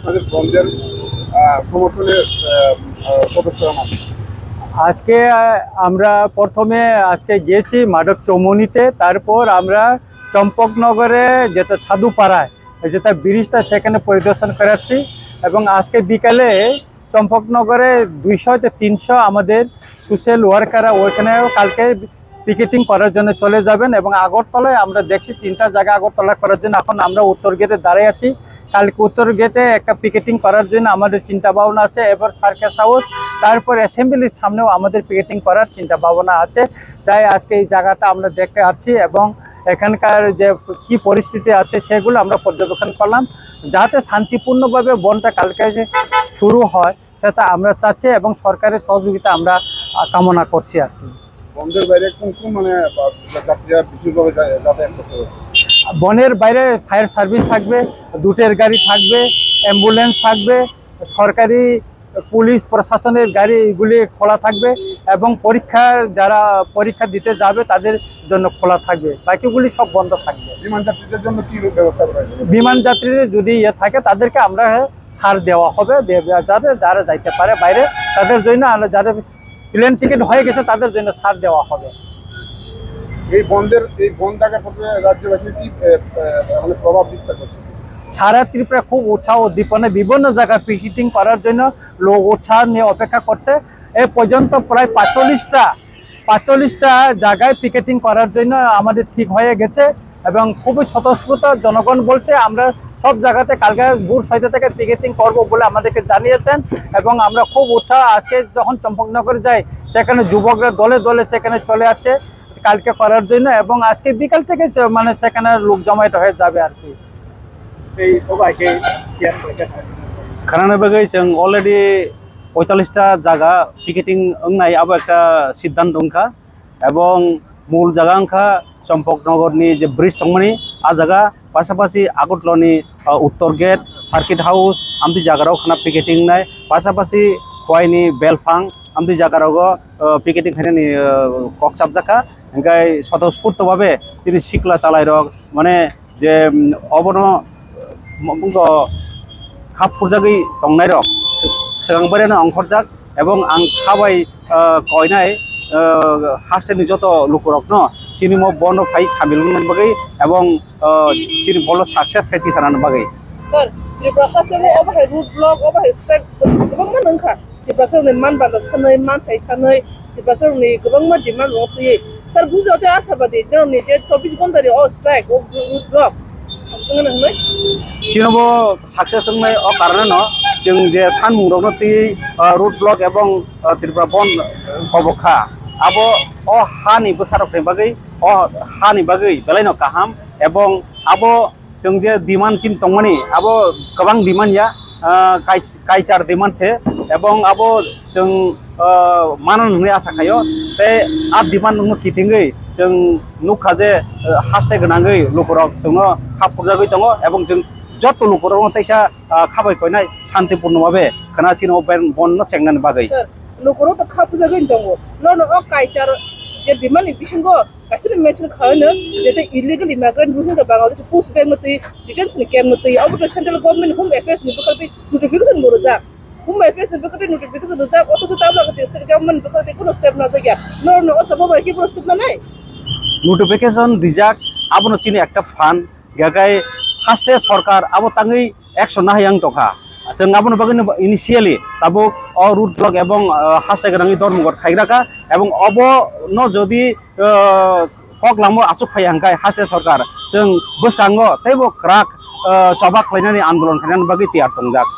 আপনাদের বন্ধের সমর্থনে সদস্যরা নাম? আজকে আমরা প্রথমে আজকে গিয়েছি মাদক চৌমুনিতে, তারপর আমরা চম্পকনগরে যেটা ছাদুপাড়ায় যেটা ব্রিজটা সেখানে পরিদর্শন করাচ্ছি। এবং আজকে বিকালে চম্পকনগরে 200 থেকে 300 আমাদের সোশ্যাল ওয়ার্কাররা ওইখানেও কালকে পিকেটিং করার জন্য চলে যাবেন। এবং আগরতলায় আমরা দেখছি 3টা জায়গা আগরতলা করার জন্য। এখন আমরা উত্তর গেটে দাঁড়িয়ে আছি, কালকে উত্তর গেটে একটা পিকেটিং করার জন্য আমাদের চিন্তা ভাবনা আছে। এবার সার্কাস হাউস, তারপর অ্যাসেম্বলির সামনেও আমাদের পিকেটিং করার চিন্তা ভাবনা আছে। তাই আজকে এই জায়গাটা আমরা দেখতে আসছি এবং এখানকার যে কি পরিস্থিতি আছে সেগুলো আমরা পর্যবেক্ষণ করলাম, যাতে শান্তিপূর্ণভাবে বনটা কালকে যে শুরু হয় সেটা আমরা চাচ্ছি এবং সরকারের সহযোগিতা আমরা কামনা করছি আর কি। বন্ধের বাইরে কোন কোন যাত্রীরা বিশেষভাবে যাতায়াত করতে হবে? বনের বাইরে ফায়ার সার্ভিস থাকবে, দুটের গাড়ি থাকবে, অ্যাম্বুলেন্স থাকবে, সরকারি পুলিশ প্রশাসনের গাড়ি এগুলি খোলা থাকবে এবং যারা পরীক্ষা দিতে যাবে তাদের জন্য খোলা থাকবে, বাকিগুলি সব বন্ধ থাকবে। বিমান যাত্রীদের জন্য কি ব্যবস্থা করা হবে? বিমান যাত্রীদের যদি থাকে তাদেরকে আমরা ছাড় দেওয়া হবে, যারা যাইতে পারে বাইরে তাদের জন্য, যারা প্লেন টিকিট হয়ে গেছে তাদের জন্য ছাড় দেওয়া হবে। এই বন থাকার পরে রাজ্যবাসী কি প্রভাব বিস্তার করছে? সারা ত্রিপুরা খুব উৎসাহ উদ্দীপনা, বিভিন্ন জায়গায় পিকেটিং করার জন্য লোক উৎসাহ নিয়ে অপেক্ষা করছে। এ পর্যন্ত প্রায় 45টা জায়গায় পিকেটিং করার জন্য আমাদের ঠিক হয়ে গেছে এবং খুবই স্বতঃস্ফূর্ত জনগণ বলছে আমরা সব জায়গাতে কালকে ভোর 6টা থেকে পিকেটিং করবো বলে আমাদেরকে জানিয়েছেন। এবং আমরা খুব উৎসাহ, আজকে যখন চম্পকনগরে যাই সেখানে যুবকরা দলে দলে সেখানে চলে আসছে কালকে করার জন্য এবং আজকে বিকাল থেকে মানে সেখানে লোক জমায়েত হয়ে যাবে আর কি। খানা বাগै जों अलरेडि 45টা জায়গা পিকেটিং ओंनाय आबो একটা সিদ্ধান্ত ओंखा এবং মূল জায়গা ओंखा চম্পকনগরনি যে ব্রিজ দंमोन आ জায়গা পাশাপাশি আগরতলানি উত্তর গেট সার্কিট হাউস আমদি জায়গারাও খানা পিকেটিং নাই পাশাপাশি খোয়াইনি বেলফাং আমদি জায়গারাও পিকেটিং খাইনি ককচাপ জাকা ओंखाय স্বতঃস্ফূর্তভাবে তিনি শিকলা চালাই রক মানে যে অবন खाप फुरजागै दंनाय रक सिगांबारियानो अंखरजाक एबं आं खाबाय कयनाय हास्टेनि जत लुकुरक न सिनिम बन्द फाइ सामिलनो बागै एबं सिनि बल सक्सेस खायति सानानो बागै सर त्रिपुरा हास्टेनि अबाहाय रुट ब्लक अबाहाय स्ट्राइक गोबां मान ओंखा त्रिपुरा सरनि मान बान्दा सानै मान थाइ सानै त्रिपुरा सरनि गोबां मान डिमान्ड रफैयो सर बुझावते आसाबादि जोंनि जे 24 घन्टानि स्ट्राइक रुट ब्लक सिनबो सक्सेस होनाय अ कारण जों जे सानमुंदावनो ती रुट ब्लक एवं त्रिपुरा बन कबखा आबो अ हानि बोसारफ्राय बागै अ हानि बागै बेलायनो काहाम एवं आबो जों जे डिमान्ड सिम दंमोनि आबो गोबां डिमान्ड या काइचार डिमान्ड से एवं आबो जों मानन होननाय आसा खायो बे आ डिमान्ड नु किथिङै जों नुखा जे हास्टे गोनाङै लुकुरक जोंनो खाफुरजागै दङ एवं जों जत लुकुरक तैसा खाबाय खयनाय शान्तिपूर्ण भाबे खोनासिनो बन्न सेंनानै बागै सर लुकुरक त खाफुरजागै दङ लनो अ काइचार जे डिमान्ड बिसिंगो गासिनो मेंशन खायनो जेते illegal immigrant Rohingya Bangladesh post bank नतै डिटेंशन कैम्प नतै अब त सेंट्रल गवर्नमेंट होम अफेयर्स नि बखति नोटिफिकेशन बरोजा होम अफेयर्स नि बखति नोटिफिकेशन दोजा अथच ताबला के स्टेट गवर्नमेंट बखति कोनो स्टेप न जाया नो अथबो बाकी प्रस्तुत न नाय नोटिफिकेशन रिजाक आबनो चिनि एकटा फान्ड गागाय हास्टे सरकार आबो ताङै एक्शन नाहायां तखा जों आबनो बागैनो इनिशियली ताबो अ रुट ब्लक एवं हास्टे गोनाङै दरमगत खायग्राका एवं अब न जदि ककलामो आसुक फायहांखाय हास्टे सरकार जों बोसखाङो तैबो क्राक सभा खालायनानै आन्दोलन खालायनानै बागै तियार दंजाक